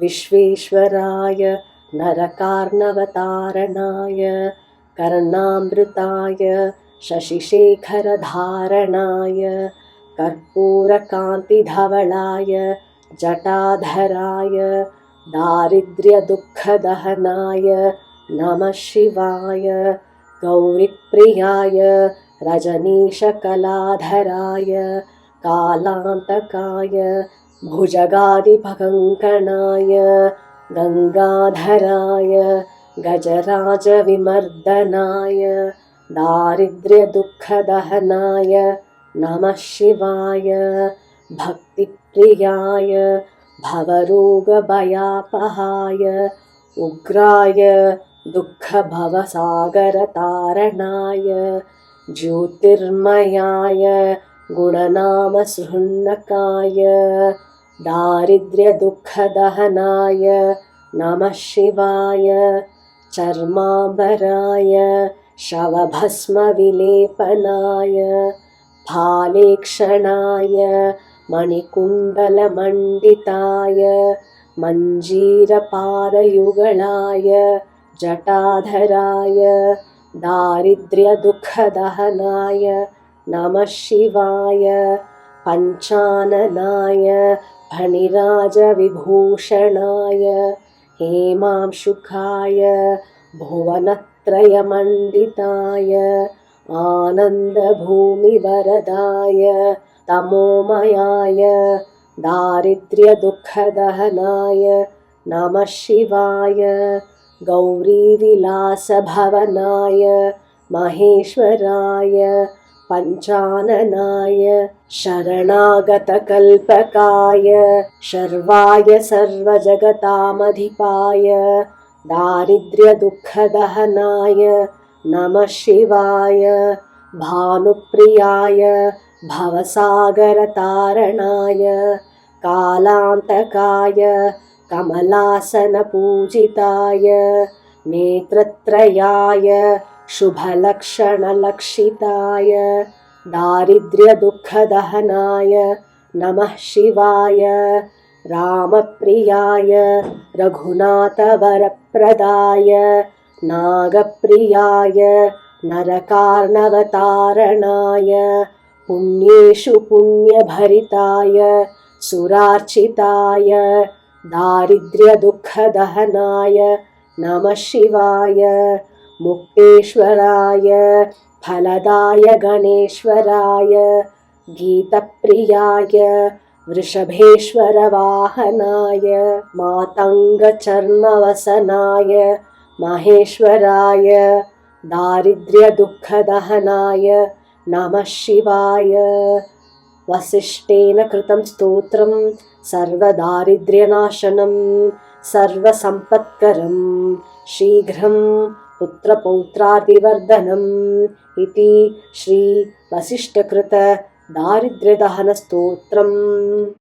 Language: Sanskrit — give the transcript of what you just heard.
विश्वेश्वराय नरकार्णवतारणाय कर्णामृताय शशिशेखरधारणाय कर्पूरकान्तिधवलाय जटाधराय दारिद्र्यदुःखदहनाय नमः शिवाय गौरीप्रियाय रजनीशकलाधराय कालान्तकाय भुजगादिपकङ्कणाय गङ्गाधराय गजराजविमर्दनाय दारिद्र्यदुःखदहनाय नमः शिवाय भक्तिप्रियाय भवरोगभयापहाय उग्राय दुःखभवसागरतारणाय ज्योतिर्मयाय गुणनामसृण्णकाय दारिद्र्यदुःखदहनाय नमः शिवाय चर्माम्बराय शवभस्मविलेपनाय फालेक्षणाय मणिकुण्डलमण्डिताय मञ्जीरपादयुगलाय जटाधराय दारिद्र्यदुःखदहनाय नमः शिवाय पञ्चाननाय फणिराजविभूषणाय हेमांशुकाय भुवनत्रयमण्डिताय आनन्दभूमिवरदाय तमोमयाय दारिद्र्यदुःखदहनाय नमः शिवाय गौरीविलासभवनाय महेश्वराय पञ्चाननाय शरणागतकल्पकाय शर्वाय सर्वजगतामधिपाय दारिद्र्यदुःखदहनाय नमः शिवाय भानुप्रियाय भवसागरतारणाय कालान्तकाय कमलासनपूजिताय नेत्रत्रयाय शुभलक्षणलक्षिताय दारिद्र्यदुःखदहनाय नमः शिवाय रामप्रियाय रघुनाथवरप्रदाय नागप्रियाय नरकार्णवतारणाय पुण्येषु पुण्यभरिताय सुरार्चिताय दारिद्र्यदुःखदहनाय नमः शिवाय मुक्तेश्वराय फलदाय गणेश्वराय गीतप्रियाय वृषभेश्वरवाहनाय मातङ्गचर्मवसनाय महेश्वराय दारिद्र्यदुःखदहनाय नमः शिवाय वसिष्ठेन कृतं स्तोत्रं सर्वदारिद्र्यनाशनं सर्वसम्पत्करं शीघ्रं पुत्रपौत्रादिवर्धनम् इति श्री वसिष्ठकृत दारिद्र्यदहनस्तोत्रम्।